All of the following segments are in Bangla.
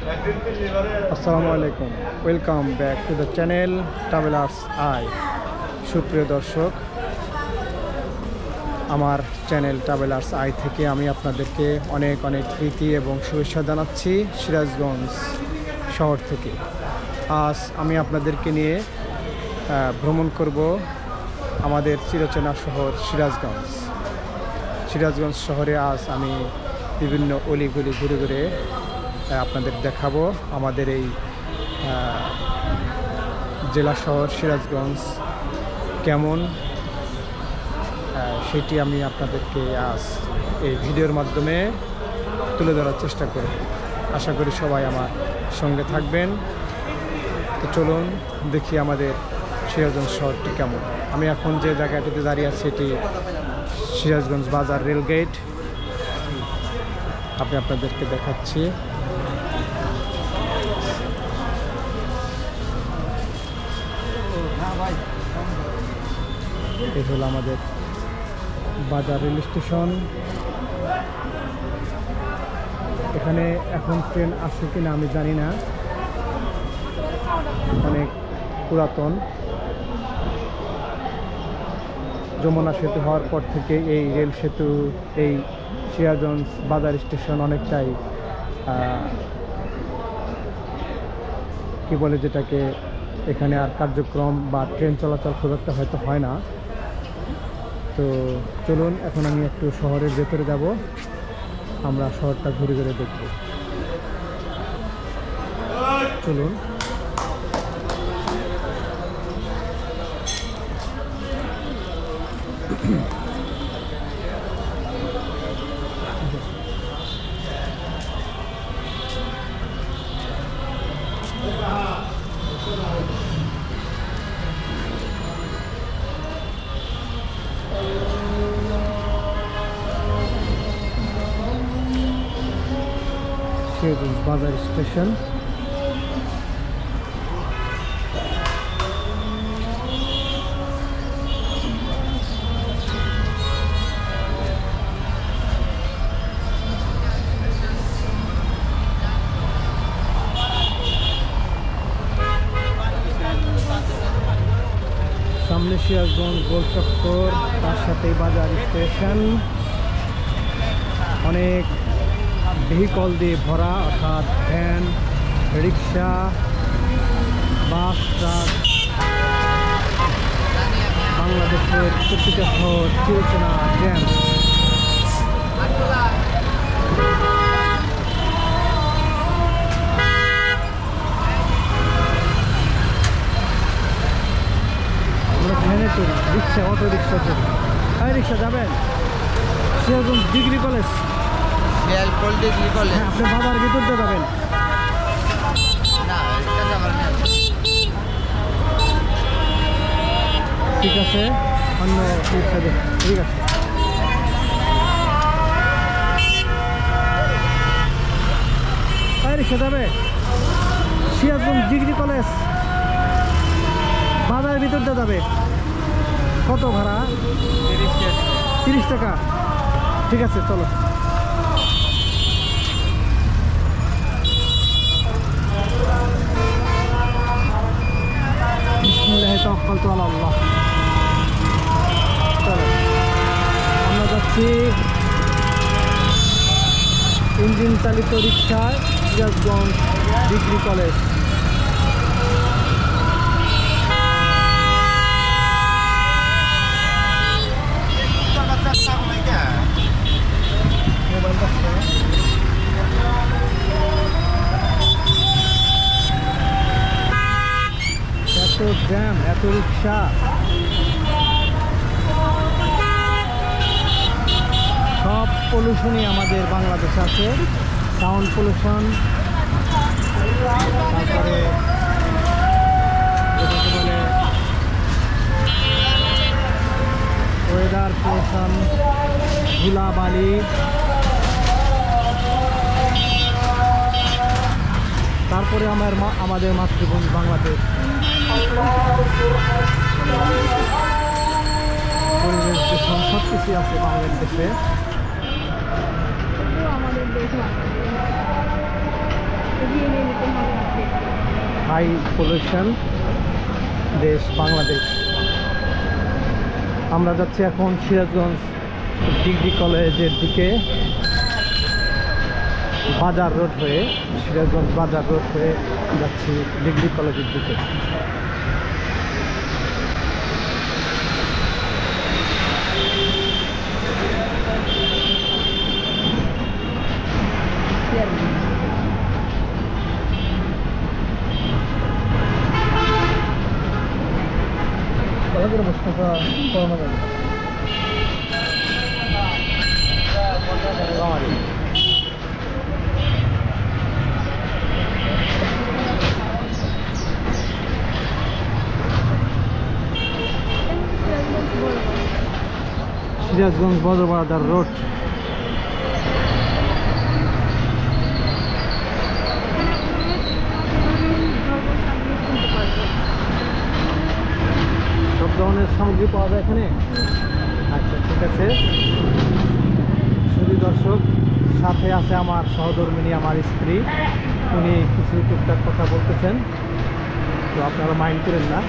আসসালামু আলাইকুম, welcome back to the channel travellers I. সুপ্রিয় দর্শক, আমার চ্যানেল ট্রাভেলার্স আই থেকে আমি আপনাদেরকে অনেক অনেক প্রীতি এবং শুভেচ্ছা জানাচ্ছি সিরাজগঞ্জ শহর থেকে। আজ আমি আপনাদেরকে নিয়ে ভ্রমণ করব আমাদের চিরচেনা শহর সিরাজগঞ্জ শহরে। আজ আমি বিভিন্ন অলিগলি ঘুরে ঘুরে আপনাদের দেখাবো আমাদের এই জেলা শহর সিরাজগঞ্জ কেমন, সেটি আমি আপনাদেরকে আজ এই ভিডিওর মাধ্যমে তুলে ধরার চেষ্টা করব। আশা করি সবাই আমার সঙ্গে থাকবেন। তো চলুন দেখি আমাদের সিরাজগঞ্জ শহরটি কেমন। আমি এখন যে জায়গাটিতে দাঁড়িয়ে আছি এটি সিরাজগঞ্জ বাজার রেলগেট। আমি আপনাদেরকে দেখাচ্ছি। এই হলো আমাদের বাজার রেল স্টেশন। এখানে এখন ট্রেন আছে কিনা আমি জানি না, অনেক পুরাতন। যমুনা সেতু হওয়ার পর থেকে এই রেল সেতু, এই সিরাজগঞ্জ বাজার স্টেশন অনেকটাই কি বলে যেটাকে, এখানে আর কার্যক্রম বা ট্রেন চলাচল খুব একটা হয়তো হয় না। তো চলুন এখন আমি একটু শহরের ভেতরে যাব, আমরা শহরটা ঘুরে ঘুরে দেখব। চলুন। সিরাজগঞ্জ বাজার স্টেশন। সামনে সিরাজগঞ্জ গোলচক্কর, তার সাথেই বাজার স্টেশন। অনেক ভেহিকল দিয়ে ভরা, অর্থাৎ ভ্যান, রিক্সা, বাস, ট্রাক। বাংলাদেশের প্রতিটা শহর চিরচেনা জ্যাম। আমরা ভ্যানে চড়ি, রিক্সা, অটো রিক্সা চড়ি। এই রিক্সা যাবেন সিরাজগঞ্জ ডিগ্রি কলেজ। হ্যাঁ, আপনি বাজার ভিতরতে যাবেন। ঠিক আছে, অন্য রিক্সা ঠিক আছে। রিক্সা যাবে সিরাজগঞ্জ ডিগ্রি কলেজ, বাজারের ভিতরতে যাবে। কত ভাড়া? 30 টাকা। ঠিক আছে, চলো। আল্লাহ, চলো আমরা যাচ্ছি ইঞ্জিন চালিত রিক্সায় সিরাজগঞ্জ ডিগ্রি কলেজ। এত জ্যাম, এত রিক্সা। সব পলিউশনই আমাদের বাংলাদেশে আছে, সাউন্ড পলিউশন, তারপরে এটাকে বলে ওয়েদার পলিউশন, ধুলাবালি। তারপরে আমাদের মাতৃভূমি বাংলাদেশ। পরিবেশ দূষণ সব কিছুই আছে বাংলাদেশে। আমাদের দেশ হাই পলিউশন দেশ বাংলাদেশ। আমরা যাচ্ছি এখন সিরাজগঞ্জ ডিগ্রি কলেজের দিকে, বাজার রোড হয়ে, সিরাজগঞ্জ বাজার রোড হয়ে যাচ্ছি ডিগ্রি কলেজের দিকে। সিরাজগঞ্জ বড়বাজার রোড। সব ধরনের সামগ্রী পাওয়া যায় এখানে। আচ্ছা, ঠিক আছে। শুধু দর্শক, সাথে আছে আমার সহধর্মিনী, আমার স্ত্রী। উনি কিছু টুকটাক কথা বলতেছেন, তো আপনারা মাইন্ড করেন না।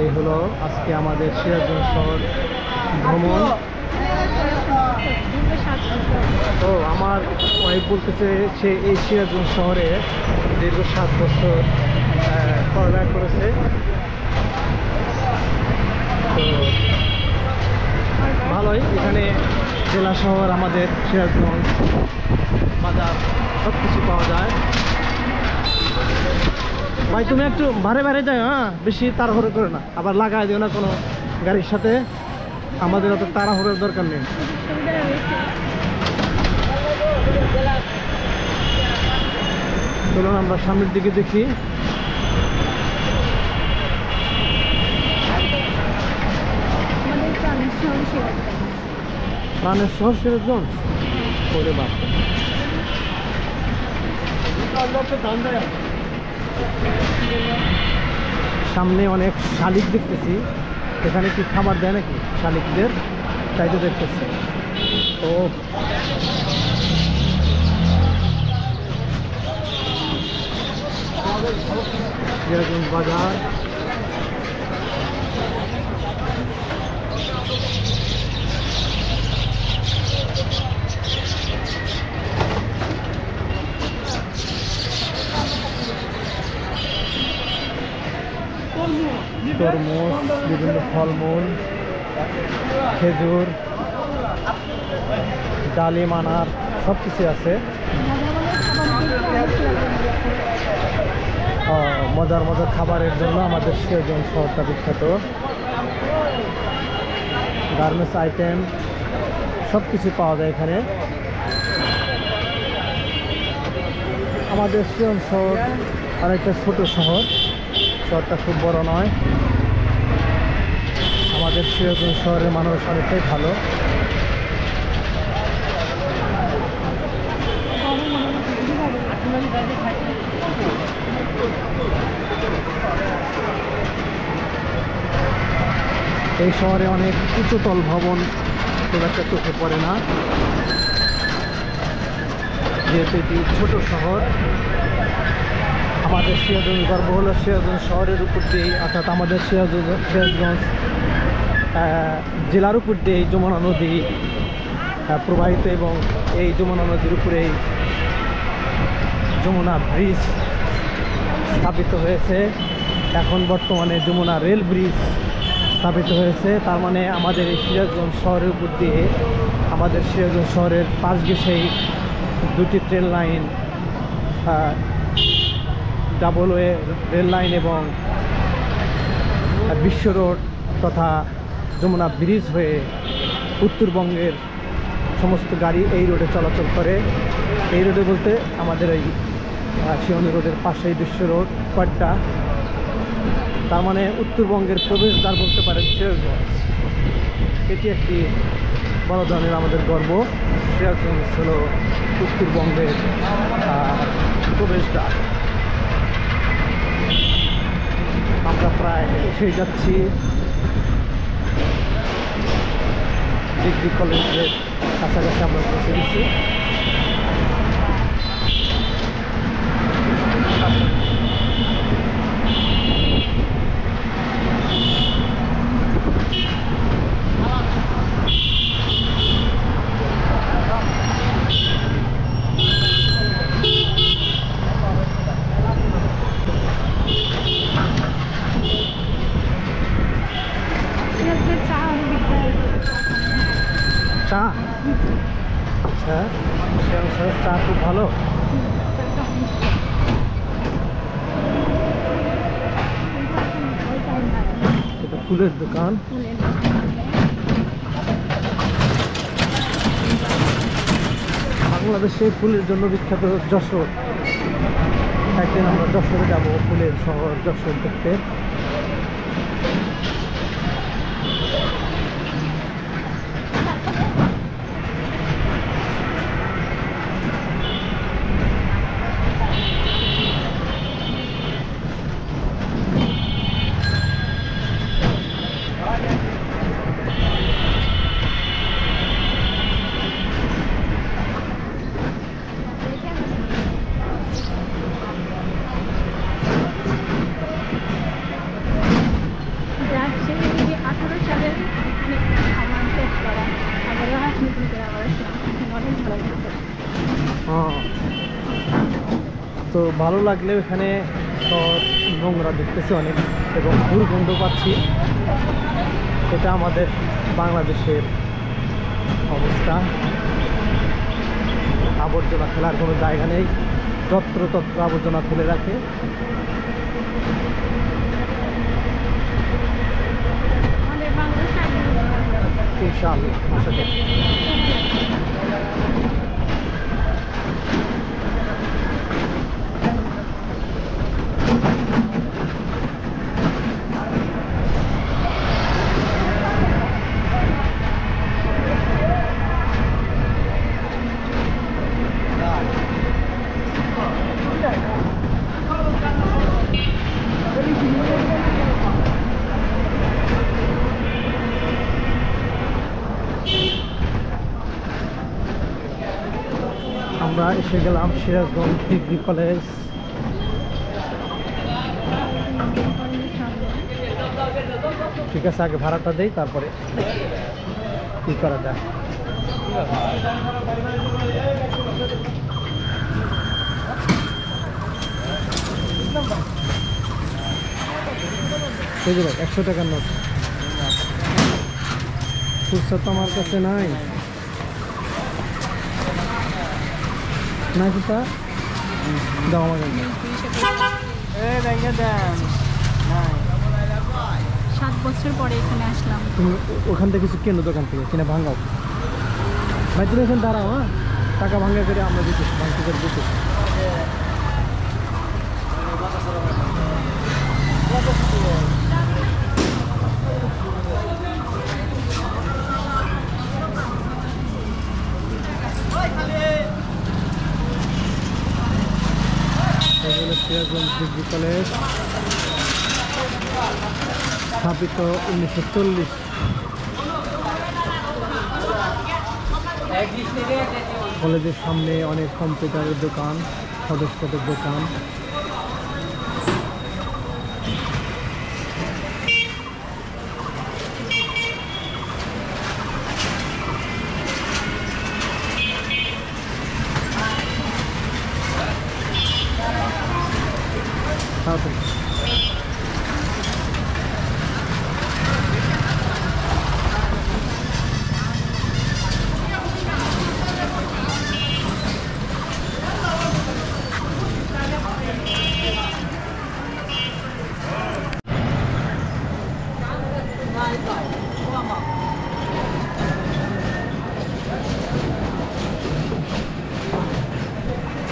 এই হলো আজকে আমাদের সিরাজগঞ্জ শহর ভ্রমণ। তো আমার ওয়াইফ বলতেছে সে এই সিরাজগঞ্জ শহরে দীর্ঘ 7 বছর পড়ালেখা করেছে। তো ভালোই, এখানে জেলা শহর আমাদের সিরাজগঞ্জ বাজার সব কিছু পাওয়া যায়। ভাই তুমি একটু বারে বারে যাও, হ্যাঁ, বেশি তাড়াহুড়ো করে না, আবার লাগাই দিও না কোনো গাড়ির সাথে। আমাদের অত তাড়াহুড়োর দরকার নেই। চলুন আমরা সামনের দিকে দেখি। প্রাণের শহর সিরাজগঞ্জ, ওরে বাপ। সামনে অনেক শালিক দেখতেছি, এখানে কি খাবার দেয় নাকি শালিকদের, তাই তো দেখতেছি। তো সিরাজগঞ্জ বাজার। তরমুজ, বিভিন্ন ফলমূল, খেজুর, ডালিম, আনার সব কিছু আছে। মজার মজার খাবারের জন্য আমাদের সিরাজগঞ্জ শহরটা বিখ্যাত। গার্মেন্টস আইটেম সব কিছু পাওয়া যায় এখানে। আমাদের সিরাজগঞ্জ শহর অনেকটা ছোট শহর, শহরটা খুব বড় নয়। আমাদের সিরাজগঞ্জ শহরের মানুষ অনেকটাই ভালো। এই শহরে অনেক উচ্চতল ভবন খুব একটা চোখে পড়ে না, যেহেতু এটি ছোট শহর। আমাদের সিরাজগঞ্জ গর্ব হলো সিরাজগঞ্জ শহরের উপর দিয়ে, অর্থাৎ আমাদের সিরাজগঞ্জ জেলার উপর দিয়ে যমুনা নদী প্রবাহিত, এবং এই যমুনা নদীর উপরেই যমুনা ব্রিজ স্থাপিত হয়েছে। এখন বর্তমানে যমুনা রেল ব্রিজ স্থাপিত হয়েছে। তার মানে আমাদের এই সিরাজগঞ্জ শহরের উপর দিয়ে, আমাদের সিরাজগঞ্জ শহরের পাশ ঘেঁষেই 2টি train line, double way rail line এবং বিশ্ব রোড তথা যমুনা ব্রিজ হয়ে উত্তরবঙ্গের সমস্ত গাড়ি এই রোডে চলাচল করে। এই রোডে বলতে আমাদের এই শিওনি রোডের পাশেই বিশ্ব রোড কয়েকটা, তার মানে উত্তরবঙ্গের প্রবেশদ্বার বলতে পারেন সিরাজগঞ্জ। এটি একটি বড় ধরনের আমাদের গর্ব। সিরাজগঞ্জ হলো উত্তরবঙ্গের প্রবেশদ্বার। আমরা প্রায় এসে যাচ্ছি ডিগ্রি কলেজের কাছাকাছি আমরা পৌঁছে গেছি। চা, আচ্ছা, চা খুব ভালো। এটা ফুলের দোকান। বাংলাদেশে ফুলের জন্য বিখ্যাত যশোর। একদিন আমরা যশোরে যাব, ফুলের শহর যশোর দেখতে। তো ভালো লাগলে এখানে নোংরা দেখতেছি অনেক এবং দুর্গন্ধ পাচ্ছি। এটা আমাদের বাংলাদেশের অবস্থা। আবর্জনা ফেলার কোনো জায়গা নেই, যত্র তত্র আবর্জনা ফেলে রাখে। ইনশাআল্লাহ আশা করি। আমরা এসে গেলাম সিরাজগঞ্জ ডিগ্রি কলেজ। ঠিক আছে, আগে ভাড়াটা দেই, তারপরে কি করা যায়। বুঝলো, 100 টাকার নোট। খুচরা তো আমার কাছে নাই। না কিতা দাও আমার কাছে। 7 বছর পরে এখানে আসলাম। তুমি ওখান থেকে কিছু কেনো, দোকান থেকে কিনে ভাঙাও। ভাই তুমি এখানে দাঁড়াও, হ্যাঁ, টাকা ভাঙা করে আমরা দিতেছি, ভাঙতে করে দিতেছি। সিরাজগঞ্জ ডিগ্রি কলেজ স্থাপিত 1940। কলেজের সামনে অনেক কম্পিউটারের দোকান, সদস্যদের দোকান।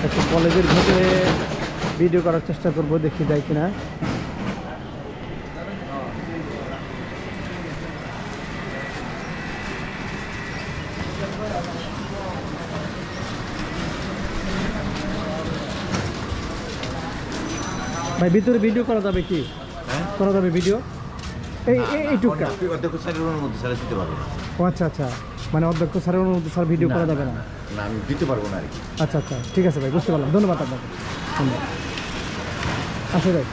একটু কলেজের ভেতরে ভিডিও করার চেষ্টা করব, দেখি যায় কিনা। ভাই ভিতরে ভিডিও করা যাবে কি? হ্যাঁ করা যাবে ভিডিও? এইটুকটা? অধ্যক্ষ স্যারের মধ্যে স্যার দিতে পারবো না। ও আচ্ছা আচ্ছা, মানে অধ্যক্ষ স্যারের অনুমতি স্যার ভিডিও করা যাবে না? না আমি দিতে পারবো না আর কি। আচ্ছা আচ্ছা, ঠিক আছে ভাই, বুঝতে পারলাম। ধন্যবাদ আপনাকে। ধন্যবাদ। আসো ভাই।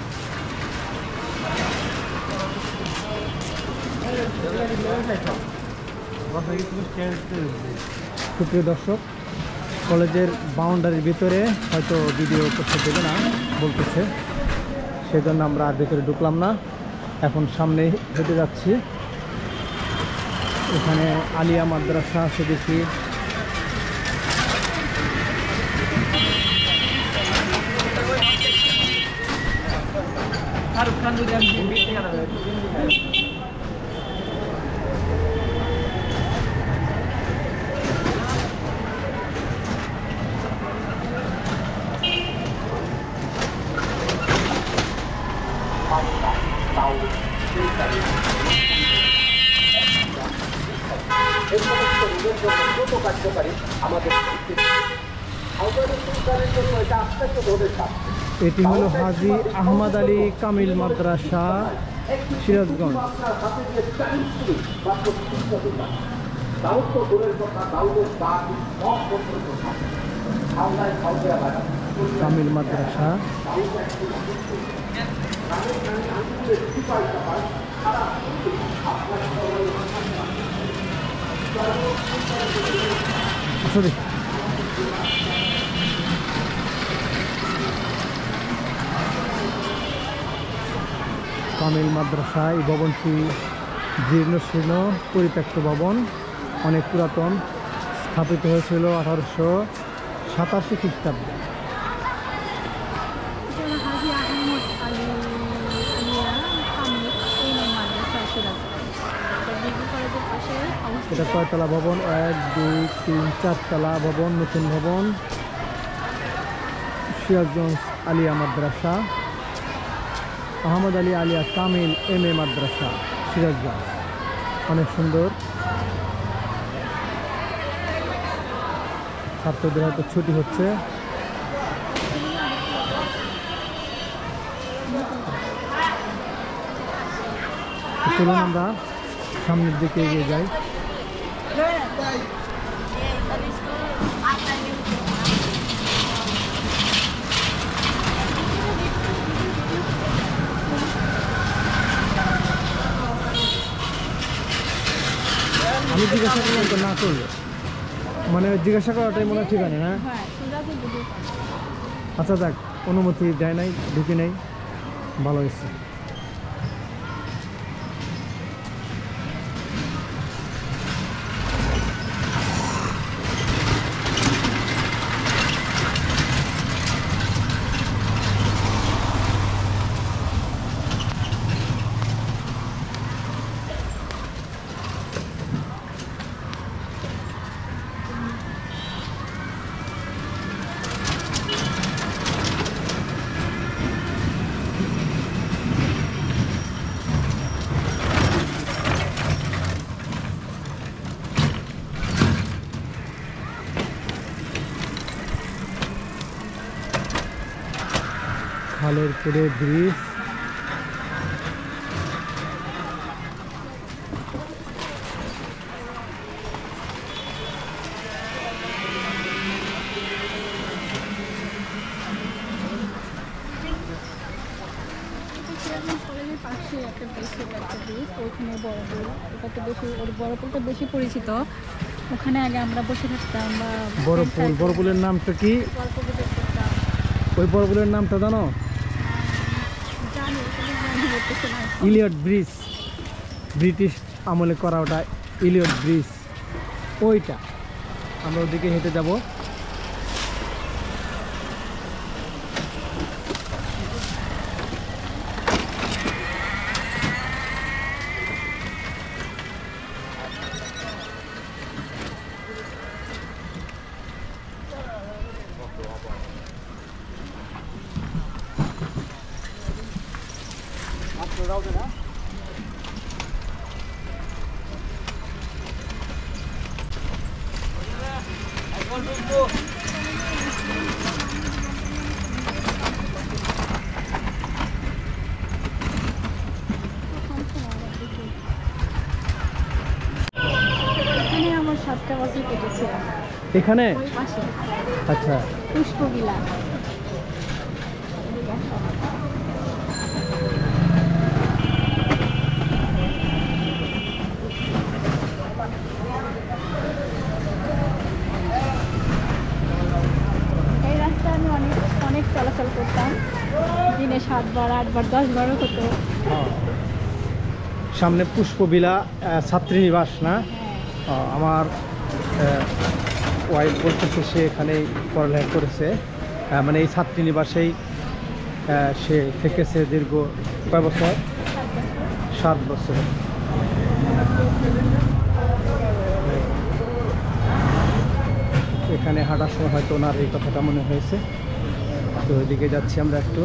সুপ্রিয় দর্শক, কলেজের বাউন্ডারির ভিতরে হয়তো ভিডিও করতে দেবে না বলতেছে, সেই জন্য আমরা আর ভিতরে ঢুকলাম না। এখন সামনে হেঁটে যাচ্ছি। এখানে আলিয়া মাদ্রাসা আছে দেখি। এটি হলো হাজী আহমদ আলী কামিল মাদ্রাসা, সিরাজগঞ্জ। কামিল মাদ্রাসা। আসলে কামিল মাদ্রাসা, এই ভবনটি জীর্ণ শীর্ণ পরিত্যক্ত ভবন, অনেক পুরাতন, স্থাপিত হয়েছিল 1887 খ্রিস্টাব্দে। হাজী আহমদ আলী আলিয়া কামিল এমএ মাদ্রাসা, সিরাজগঞ্জ। ডিগ্রি কলেজের পাশে অবস্থিত। এটা কয়তলা ভবন? 1 2 3 4 তলা ভবন, নতুন ভবন। সিরাজগঞ্জ আলিয়া মাদ্রাসা, আহমদ আলী আলিয়া কামিল এমএ মাদ্রাসা, সিরাজগঞ্জ। অনেক সুন্দর। ছাত্রদের হয়তো ছুটি হচ্ছে। চলুন আমরা সামনের দিকে এগিয়ে যাই। আমি জিজ্ঞাসা করলাম তো না করবে, মানে জিজ্ঞাসা করাটাই মনে হয় ঠিক আছে না? আচ্ছা যাক, অনুমতি দেয় নাই, ঢুকি নাই, ভালো হয়েছে। খালের পুরে ব্রিজ। কলেজের পাশে একটা ব্রিজ, একটা ব্রিজ, ওইখানে বড়পুল, ওটাতে বেশি, ওর বড়পুলটা বেশি পরিচিত। ওখানে আগে আমরা বসে থাকতাম বা বড়পুল, বড়পুলের নামটা কি? গল্প গুজব করতাম। ওই বড়পুলের নামটা জানো? জানি, জানি বলতেছে না। ইলিয়ট ব্রিজ, ব্রিটিশ আমলে করা ওটা ইলিয়ট ব্রিজ, ওইটা। আমরা ওদিকে হেঁটে যাব। 6-7টা বছর কেটেছে এখানে? ওই পাশে আচ্ছা, পুষ্পবিলা। এই রাস্তা আমি অনেক অনেক চলাচল করতাম, দিনে 7 বার 8 বার 10 বারও হতো। হ্যাঁ। সামনে পুষ্পবিলা ছাত্রীনিবাস না? হ্যাঁ, আমার ওয়াইফ বলতেছে সে এখানেই পড়ালেখা করেছে, মানে এই ছাত্রীনিবাসেই সে থেকেছে দীর্ঘ কয় বছর? 7 বছর। এখানে হাঁটার সময় হয়তো ওনার এই কথাটা মনে হয়েছে। তো ওইদিকে যাচ্ছি আমরা একটু।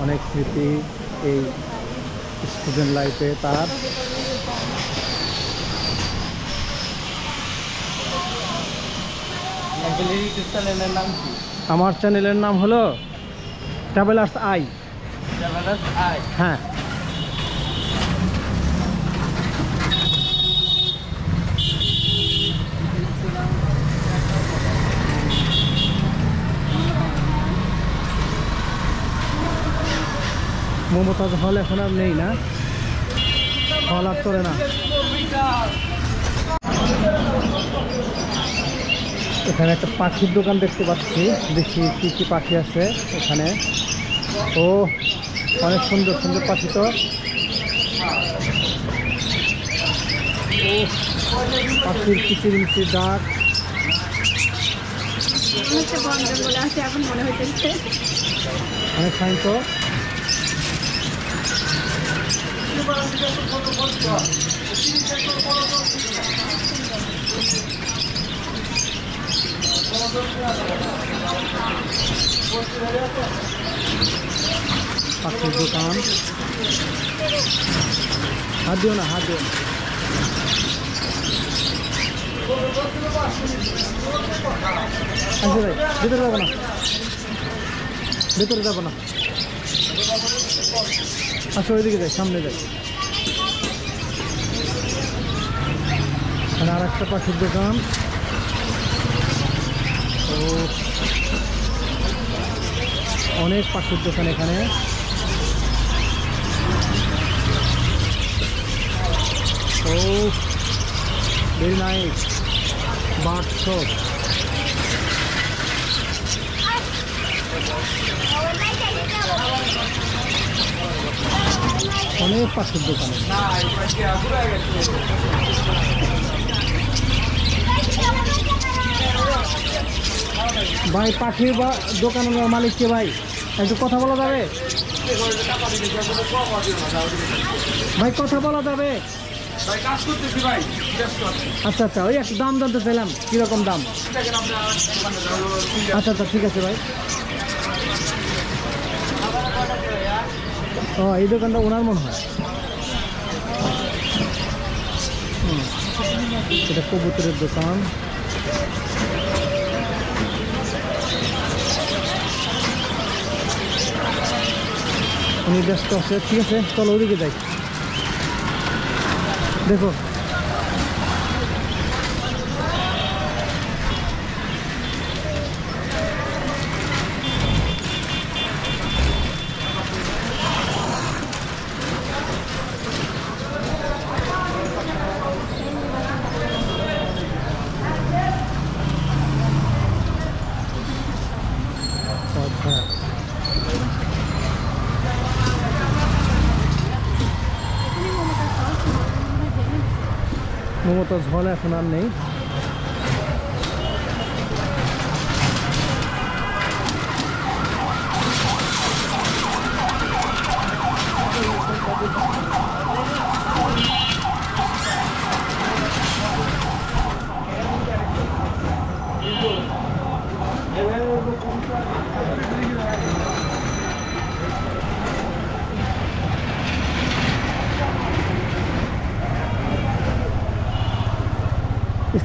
অনেক স্মৃতি এই স্টুডেন্ট লাইফে তার। আমার চ্যানেলের নাম হলো ট্রাভেলার্স আই। হ্যাঁ, মমতাজ হল এখন আর নেই না? হল আর চলে না। এখানে একটা পাখির দোকান দেখতে পাচ্ছি, দেখি কি কি পাখি আছে এখানে। ও অনেক সুন্দর সুন্দর পাখি তো। ও পাখির কিচিরমিচির ডাক। হচ্ছে বন জঙ্গলে আছে এখন মনে হইতেছে। অনেক শান্ত। পাখির দোকান। হাত দিও না, হাত দিও না। আচ্ছা ভাই, ভিতরে যাবো না, ভিতরে যাবো না। আচ্ছা ওইদিকে যাই, সামনে যাই। এখানে আর একটা পাখির দোকান। ও অনেক পাখির দোকান এখানে। ও ভেরি নাইস বার্ড শপ। অনেক পাখির দোকান। ভাই পাখির দোকানের মালিক কে ভাই? একটু কথা বলা যাবে ভাই? কথা বলা যাবে? আচ্ছা আচ্ছা, ওই একটু দাম জানতে চাইলাম, কিরকম দাম? আচ্ছা আচ্ছা, ঠিক আছে ভাই। ও এই দোকানটা ওনার মনে হয়। এটা কবুতরের দোকান। উনি ব্যস্ত আছে, ঠিক আছে চলো ওদিকে যাই। দেখো মমতাজ হল এখন আর নেই।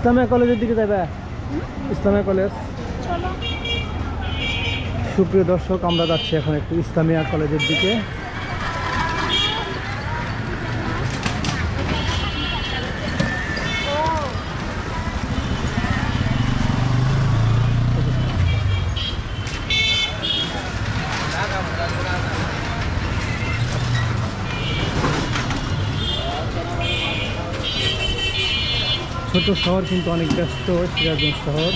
ইসলামিয়া কলেজের দিকে যাবে? ইসলামিয়া কলেজ। চলো। সুপ্রিয় দর্শক, আমরা যাচ্ছি এখন একটু ইসলামিয়া কলেজের দিকে। ছোট শহর কিন্তু অনেক ব্যস্ত সিরাজগঞ্জ শহর।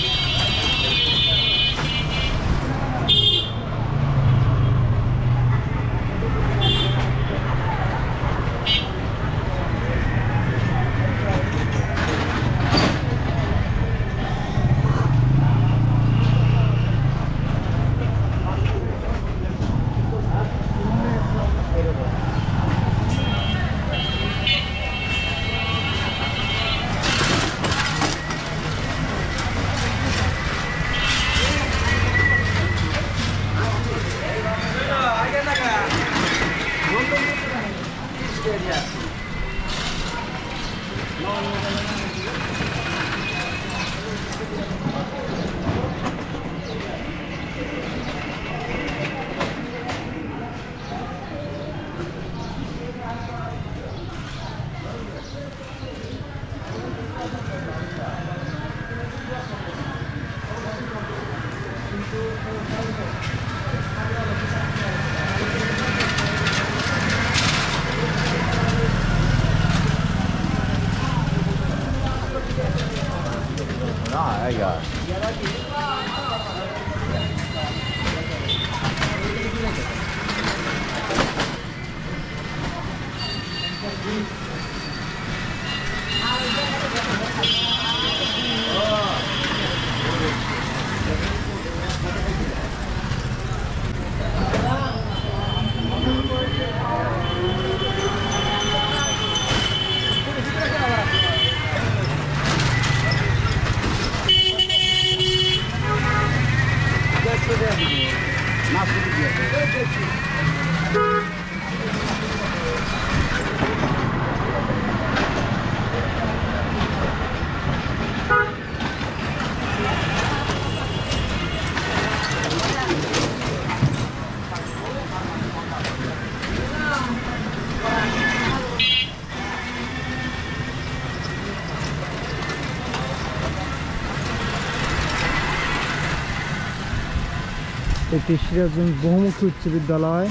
এটি সিরাজগঞ্জ বহুমুখী উচ্চ বিদ্যালয়।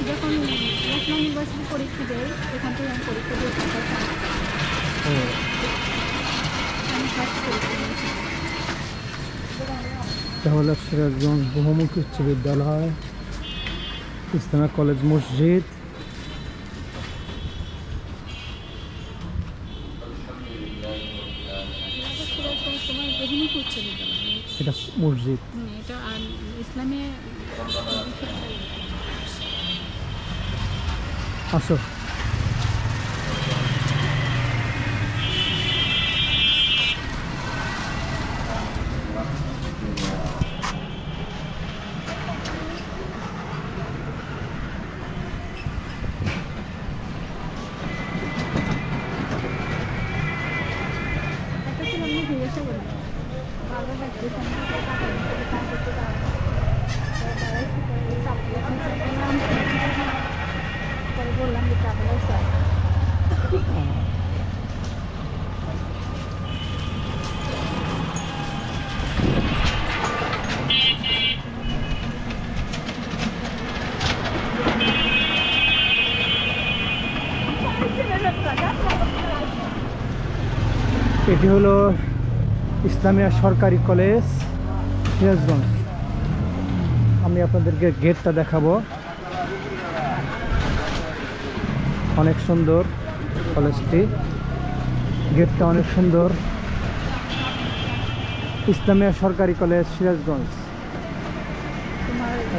যখন ন্যাশনাল ইউনিভার্সিটি পরীক্ষা দেয় এখান থেকে আমি পরীক্ষা দিয়ে আমি ফার্স্ট পরীক্ষা দিয়েছি। তাহলে সিরাজগঞ্জ বহুমুখী উচ্চ বিদ্যালয়, ইসলামিয়া কলেজ, মসজিদ। সিরাজগঞ্জ তোমার বহুমুখী উচ্চ বিদ্যালয়, এটা মসজিদ। এটা ইসলামে আসো। বললাম যে ট্রাভেলার স্যার এটি হলো ইসলামিয়া সরকারি কলেজ সিরাজগঞ্জ। আমি আপনাদেরকে গেটটা দেখাবো। অনেক সুন্দর কলেজটি, গেটটা অনেক সুন্দর। ইসলামিয়া সরকারি কলেজ সিরাজগঞ্জ।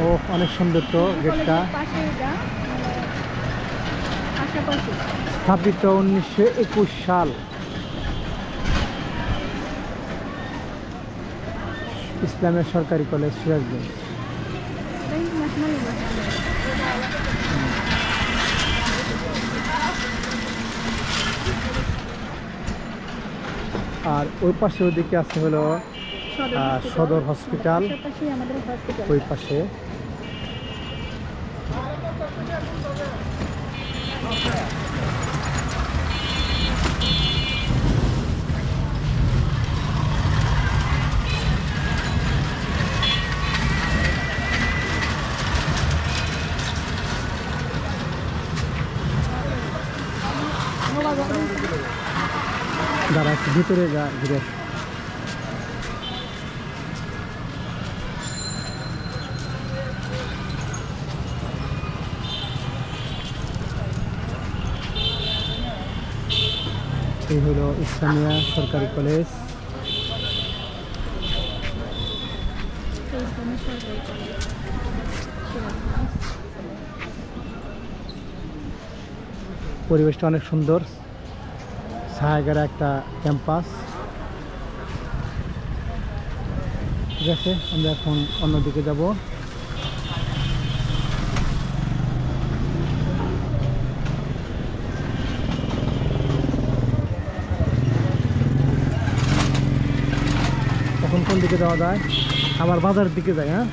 ও অনেক সুন্দর তো গেটটা। স্থাপিত 1921 সাল। ইসলামিয়া সরকারি কলেজ সিরাজগঞ্জ। আর ওই পাশে ওদিকে আছে হলো সদর হসপিটাল, পাশেই আমাদের হসপিটাল। ওই পাশে। যারা একটু ভিতরে যা ঘুরে আসে। এই হলো ইসলামিয়া সরকারি কলেজ। ইসলামী সরকারি কলেজ, পরিবেশটা অনেক সুন্দর, ছায়াগারা একটা ক্যাম্পাস। ঠিক আছে, আমরা এখন অন্যদিকে যাব। এখন কোন দিকে যাওয়া যায়? আবার বাজারের দিকে যাই। হ্যাঁ,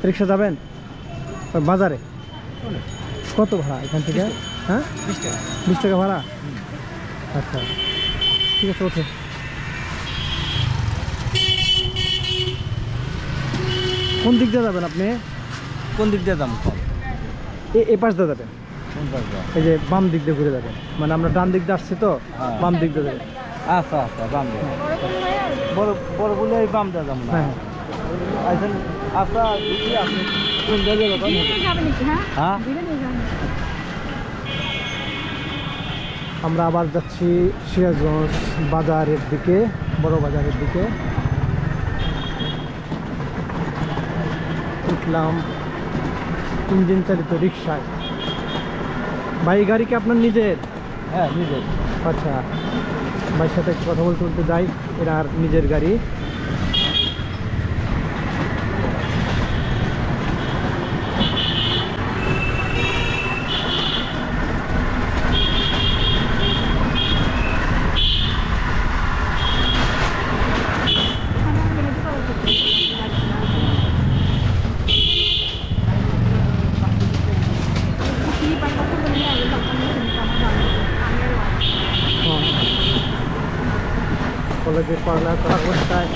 রিক্সা যাবেন বাজারে? কত ভাড়া এখান থেকে? হ্যাঁ, 20 টাকা ভাড়া। আচ্ছা, ঠিক আছে, ওঠে। কোন দিক দিয়ে যাবেন আপনি? কোন দিক দিয়ে দাম কম? এই পাশ দিয়ে যাবেন, কোন পাশে? এই যে বাম দিক দিয়ে ঘুরে যাবেন। মানে আমরা ডান দিক দিয়ে আসছি তো, হ্যাঁ। বাম দিক দিয়ে যাবেন। আচ্ছা আচ্ছা, বাম দিয়ে বড় বড় বলে এই বাম দিয়ে যাবো না। হ্যাঁ, আচ্ছা আচ্ছা, দিদি আপনি কোন জায়গায় যাবেন? যাবে নাকি? হ্যাঁ, হ্যাঁ, ধীরে ধীরে যাবেন। আমরা আবার যাচ্ছি সিরাজগঞ্জ বাজারের দিকে, বড় বাজারের দিকে। উঠলাম ইঞ্জিন চালিত রিক্সায়। ভাই, গাড়ি কি আপনার নিজের? হ্যাঁ নিজের। আচ্ছা, ভাইয়ের সাথে একটু কথা বলতে বলতে যাই। এরা আর নিজের গাড়ি। কলেজে পড়ালেখা করা অবস্থায়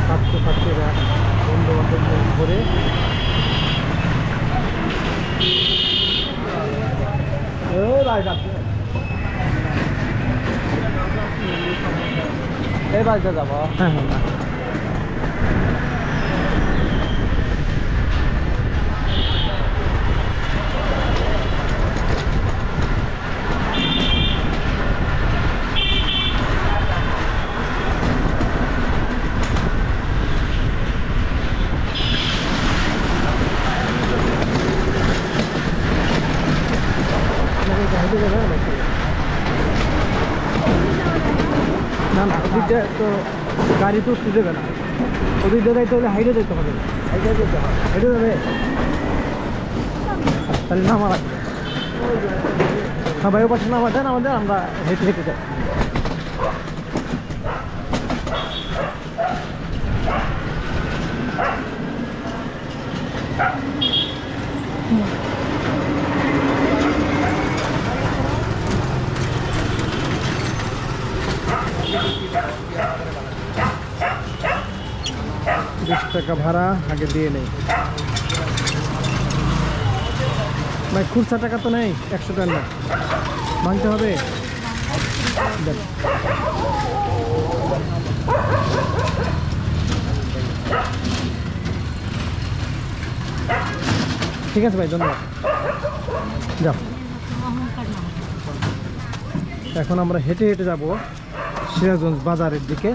ছাত্রছাত্রীরা বন্ধু বান্ধব ঘুরে এই বাড়িতে যাবো। হ্যাঁ হ্যাঁ। না না, ওদিকটা তো গাড়ি তো উঠতে দেবে না। ওদিক দিয়ে যাইতে হলে হাইটে যেতে হবে। হাইটে যেতে হবে, হেঁটে যাবে, তাহলে নামা লাগবে। হ্যাঁ ভাই, ও পাশে নামা দেন আমাদের, আমরা হেঁটে হেঁটে যাই। টাকা ভাড়া আগে দিয়ে নেই ভাই। খুচরা টাকা তো নেই, 100 টাকা না, ভাঙতে হবে। দেন। ঠিক আছে ভাই, ধন্যবাদ। যাও। এখন আমরা হেঁটে হেঁটে যাব সিরাজগঞ্জ বাজারের দিকে,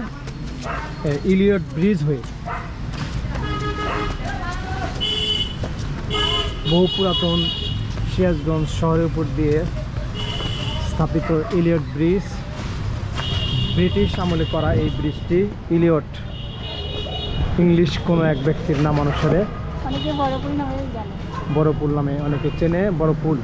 ইলিয়ট ব্রিজ হয়ে। বহু পুরাতন সিরাজগঞ্জ শহরের উপর দিয়ে স্থাপিত ইলিয়ট ব্রিজ। ব্রিটিশ আমলে করা এই ব্রিজটি ইলিয়ট ইংলিশ কোনো এক ব্যক্তির নাম অনুসারে অনেকে বড় পুল নামে জানে। বড় পুল নামে অনেকে চেনে। বড় পুল।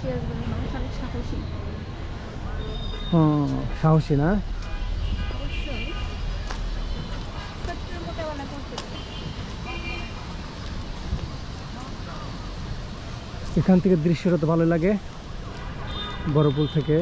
সিরাজগঞ্জের মানুষ অনেক সাহসী। সাহসী না? অবশ্যই শত্রুর মোকাবেলা করতে পারে। এখান থেকে দৃশ্যটা তো ভালো লাগে, বড়পুল থেকে।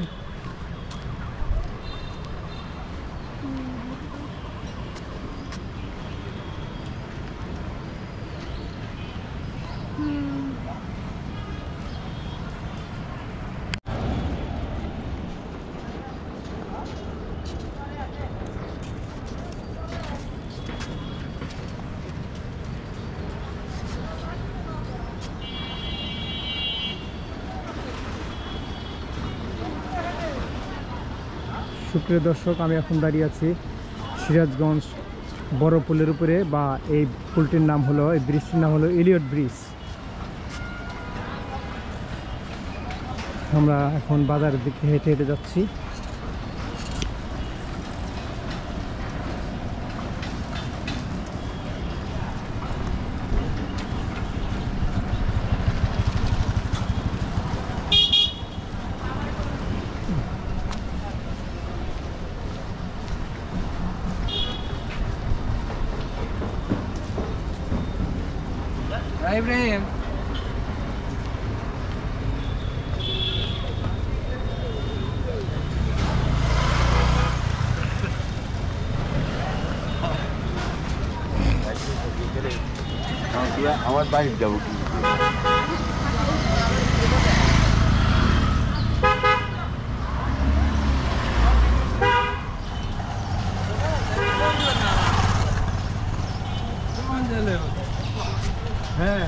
সুপ্রিয় দর্শক, আমি এখন দাঁড়িয়ে আছি সিরাজগঞ্জ বড় পুলের উপরে, বা এই পুলটির নাম হলো, এই ব্রিজটির নাম হলো এলিয়ট ব্রিজ। আমরা এখন বাজারের দিকে হেঁটে হেঁটে যাচ্ছি। ইব্রাহিম আমার বাইক যাবো কি হ্যাঁ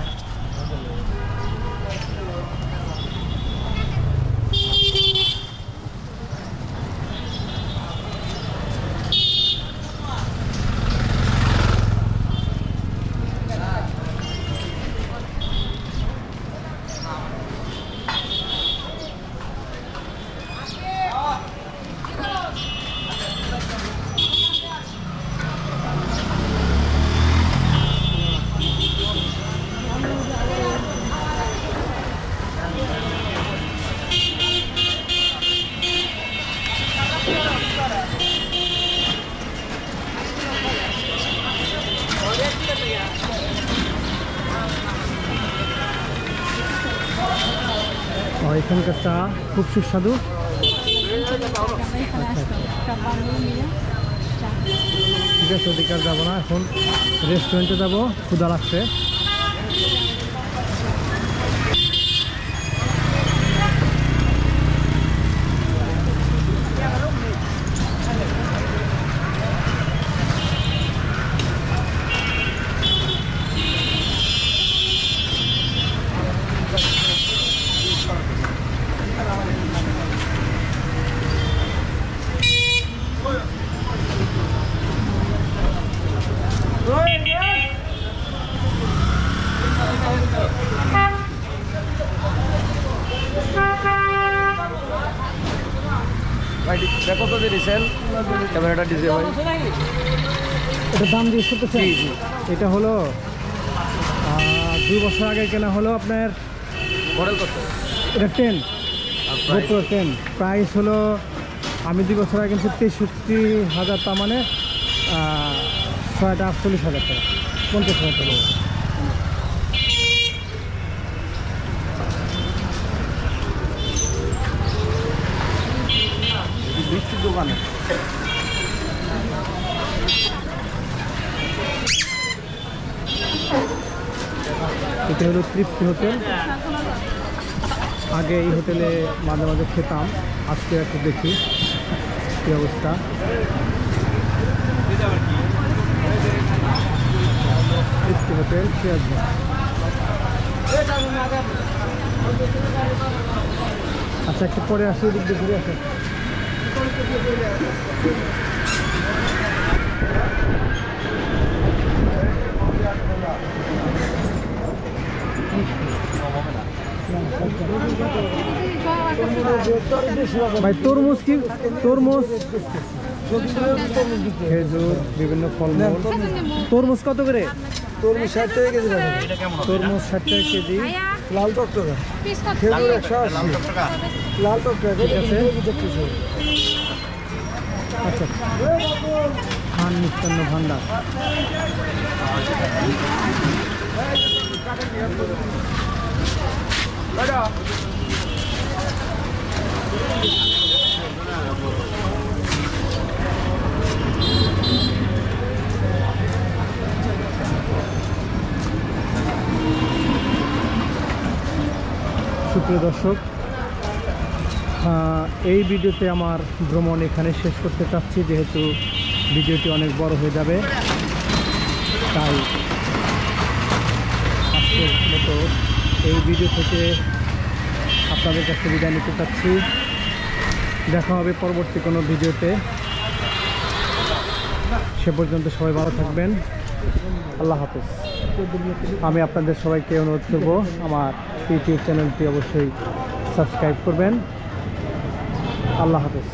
এখানকার চা খুব সুস্বাদু। আমরা এখানে আসলাম সব বান্ধবী মিলে চা। ঠিক আছে, ওদিকে আর যাবো না, এখন রেস্টুরেন্টে যাবো, ক্ষুধা লাগছে। ভাই কত দিয়েছেন ক্যামেরাটা ডিজে ভাই? এটার দাম জিজ্ঞেস করতেছেন? জি জি। এটা হলো 2 বছর আগে কেনা হলো আপনার। মডেল কত? এটা 10 আর প্রাইস? GoPro 10। প্রাইস হলো, আমি 2 বছর আগে কিনছি 63,000, তার মানে 48,000 টাকা, 50,000 টাকা। মিষ্টির দোকানে এটা হলো তৃপ্তি হোটেল। আগে এই হোটেলে মাঝে মাঝে খেতাম, আজকে একটু দেখি কী অবস্থা। তৃপ্তি হোটেল সিরাজগঞ্জ। আচ্ছা, একটু পরে আসি, ওদিক দিয়ে ঘুরে আসে। ভাই তরমুজ কি? তরমুজ, খেজুর, বিভিন্ন ফলমূল। তরমুজ কত করে? তরমুজ 60 টাকা কেজি। তরমুজ 60 টাকা কেজি। ভাইয়া লাল টকটকা পিস কত খেজুর 180 লাল টকটকা ঠিক আছে। আচ্ছা, খান মিষ্টান্ন ভান্ডার। সুপ্রিয় দর্শক, এই ভিডিওতে আমার ভ্রমণ এখানে শেষ করতে চাচ্ছি, যেহেতু ভিডিওটি অনেক বড় হয়ে যাবে। তাই আজকের মতো এই ভিডিও থেকে আপনাদের কাছে বিদায় নিতে চাচ্ছি। দেখা হবে পরবর্তী কোনো ভিডিওতে। সে পর্যন্ত সবাই ভালো থাকবেন। আল্লাহ হাফেজ। আমি আপনাদের সবাইকে অনুরোধ করব আমার ইউটিউব চ্যানেলটি অবশ্যই সাবস্ক্রাইব করবেন। আল্লাহ হাফেজ।